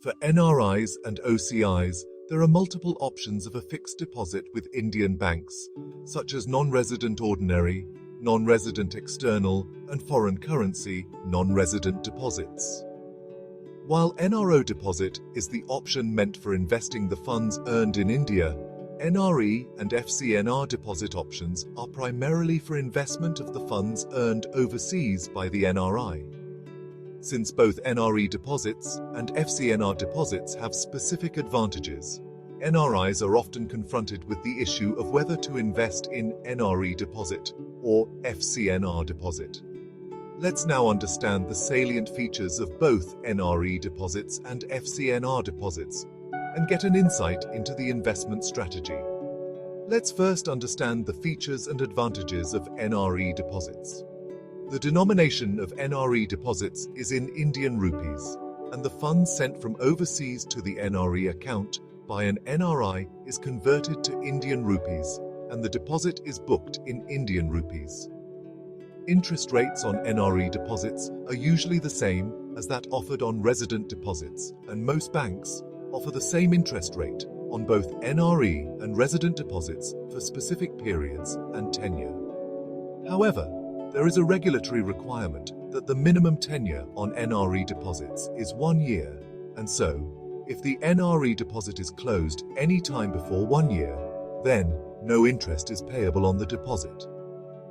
For NRIs and OCIs, there are multiple options of a fixed deposit with Indian banks, such as non-resident ordinary, non-resident external, and foreign currency non-resident deposits. While NRO deposit is the option meant for investing the funds earned in India, NRE and FCNR deposit options are primarily for investment of the funds earned overseas by the NRI. Since both NRE deposits and FCNR deposits have specific advantages, NRIs are often confronted with the issue of whether to invest in NRE deposit or FCNR deposit. Let's now understand the salient features of both NRE deposits and FCNR deposits and get an insight into the investment strategy. Let's first understand the features and advantages of NRE deposits. The denomination of NRE deposits is in Indian rupees, and the funds sent from overseas to the NRE account by an NRI is converted to Indian rupees, and the deposit is booked in Indian rupees. Interest rates on NRE deposits are usually the same as that offered on resident deposits, and most banks offer the same interest rate on both NRE and resident deposits for specific periods and tenure. However, there is a regulatory requirement that the minimum tenure on NRE deposits is 1 year, and so, if the NRE deposit is closed any time before 1 year, then no interest is payable on the deposit.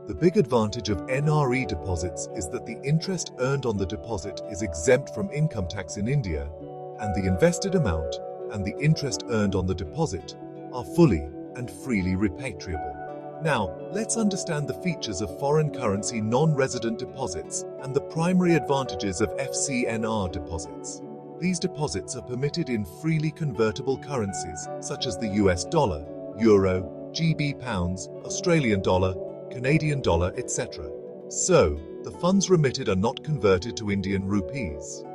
The big advantage of NRE deposits is that the interest earned on the deposit is exempt from income tax in India, and the invested amount and the interest earned on the deposit are fully and freely repatriable. Now, let's understand the features of foreign currency non-resident deposits and the primary advantages of FCNR deposits. These deposits are permitted in freely convertible currencies such as the US dollar, euro, GB pounds, Australian dollar, Canadian dollar, etc. So, the funds remitted are not converted to Indian rupees.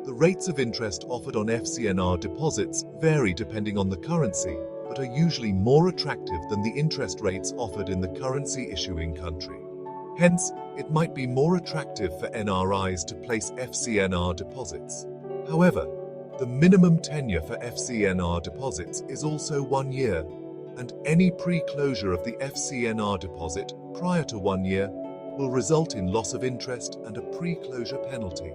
The rates of interest offered on FCNR deposits vary depending on the currency, but are usually more attractive than the interest rates offered in the currency issuing country. Hence, it might be more attractive for NRIs to place FCNR deposits. However, the minimum tenure for FCNR deposits is also 1 year, and any pre-closure of the FCNR deposit prior to 1 year will result in loss of interest and a pre-closure penalty.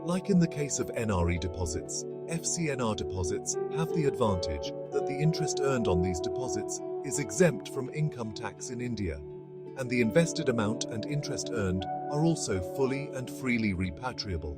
Like in the case of NRE deposits, FCNR deposits have the advantage that the interest earned on these deposits is exempt from income tax in India, and the invested amount and interest earned are also fully and freely repatriable.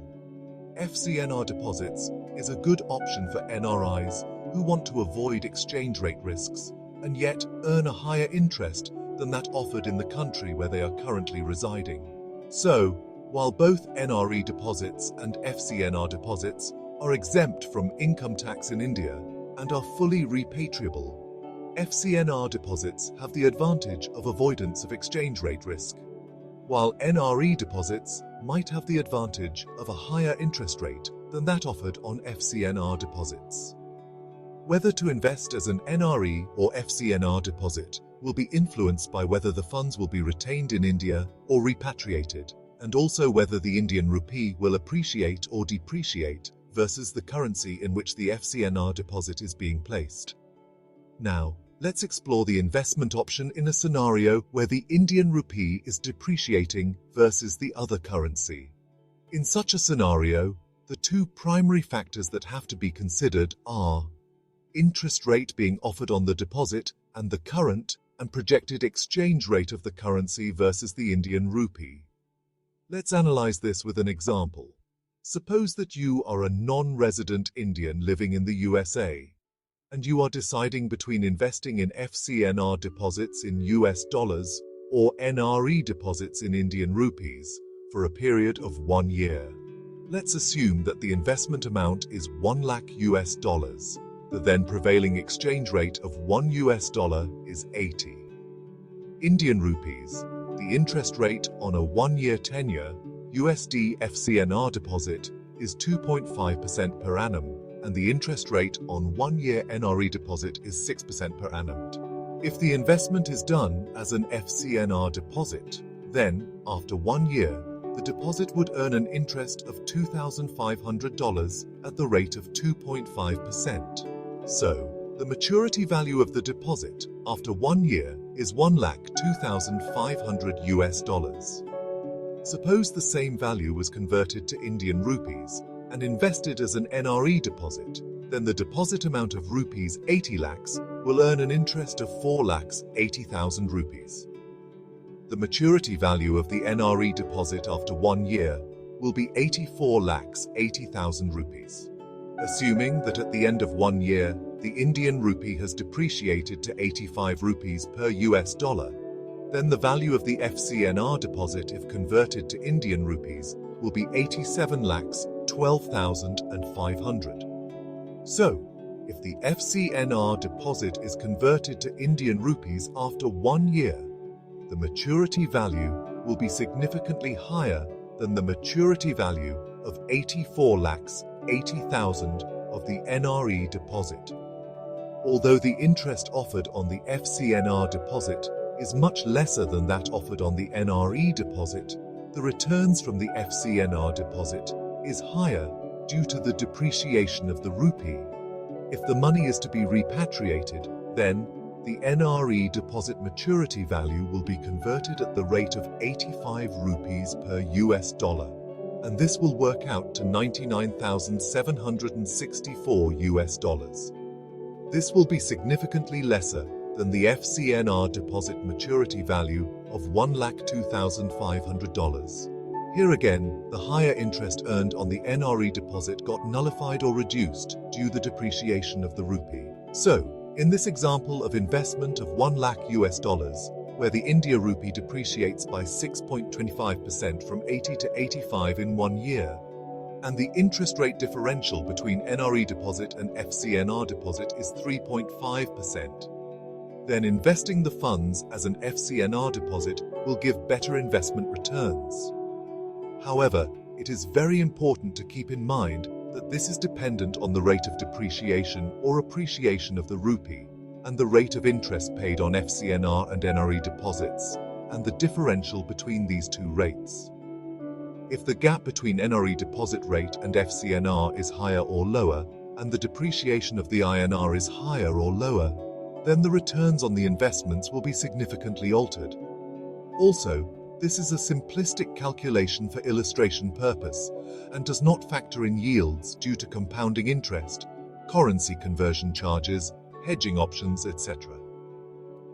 FCNR deposits is a good option for NRIs who want to avoid exchange rate risks and yet earn a higher interest than that offered in the country where they are currently residing. So, while both NRE deposits and FCNR deposits are exempt from income tax in India and are fully repatriable, FCNR deposits have the advantage of avoidance of exchange rate risk, while NRE deposits might have the advantage of a higher interest rate than that offered on FCNR deposits. Whether to invest as an NRE or FCNR deposit will be influenced by whether the funds will be retained in India or repatriated, and also whether the Indian rupee will appreciate or depreciate versus the currency in which the FCNR deposit is being placed. Now, let's explore the investment option in a scenario where the Indian rupee is depreciating versus the other currency. In such a scenario, the two primary factors that have to be considered are interest rate being offered on the deposit and the current and projected exchange rate of the currency versus the Indian rupee. Let's analyze this with an example. Suppose that you are a non-resident Indian living in the USA, and you are deciding between investing in FCNR deposits in US dollars or NRE deposits in Indian rupees for a period of 1 year. Let's assume that the investment amount is 1 lakh US dollars. The then prevailing exchange rate of $1 is 80 Indian rupees. The interest rate on a 1-year tenure USD FCNR deposit is 2.5% per annum, and the interest rate on 1-year NRE deposit is 6% per annum. If the investment is done as an FCNR deposit, then, after 1 year, the deposit would earn an interest of $2,500 at the rate of 2.5%. So, the maturity value of the deposit after 1 year is $1,02,500. Suppose the same value was converted to Indian rupees and invested as an NRE deposit, then the deposit amount of rupees 80 lakhs will earn an interest of 4,80,000 rupees. The maturity value of the NRE deposit after 1 year will be 84,80,000 rupees. Assuming that at the end of 1 year, the Indian rupee has depreciated to 85 rupees per US dollar, then the value of the FCNR deposit if converted to Indian rupees will be 87,12,500. So, if the FCNR deposit is converted to Indian rupees after 1 year, the maturity value will be significantly higher than the maturity value of 84,80,000 of the NRE deposit. Although the interest offered on the FCNR deposit is much lesser than that offered on the NRE deposit, the returns from the FCNR deposit is higher due to the depreciation of the rupee. If the money is to be repatriated, then the NRE deposit maturity value will be converted at the rate of 85 rupees per US dollar, and this will work out to 99,764 US dollars. This will be significantly lesser than the FCNR deposit maturity value of $1,02,500. Here again, the higher interest earned on the NRE deposit got nullified or reduced due to the depreciation of the rupee. So, in this example of investment of 1 lakh US dollars, where the India rupee depreciates by 6.25% from 80 to 85 in 1 year, and the interest rate differential between NRE deposit and FCNR deposit is 3.5%, then investing the funds as an FCNR deposit will give better investment returns. However, it is very important to keep in mind that this is dependent on the rate of depreciation or appreciation of the rupee and the rate of interest paid on FCNR and NRE deposits, and the differential between these two rates. If the gap between NRE deposit rate and FCNR is higher or lower, and the depreciation of the INR is higher or lower, then the returns on the investments will be significantly altered. Also, this is a simplistic calculation for illustration purpose and does not factor in yields due to compounding interest, currency conversion charges, hedging options, etc.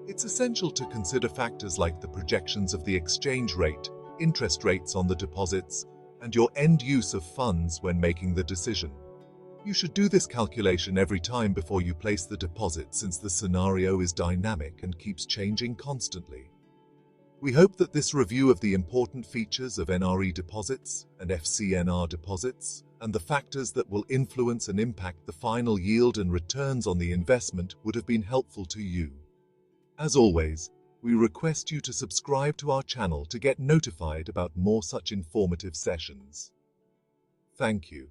It's essential to consider factors like the projections of the exchange rate, interest rates on the deposits, and your end use of funds when making the decision. You should do this calculation every time before you place the deposit, since the scenario is dynamic and keeps changing constantly. We hope that this review of the important features of NRE deposits and FCNR deposits and the factors that will influence and impact the final yield and returns on the investment would have been helpful to you. As always, we request you to subscribe to our channel to get notified about more such informative sessions. Thank you.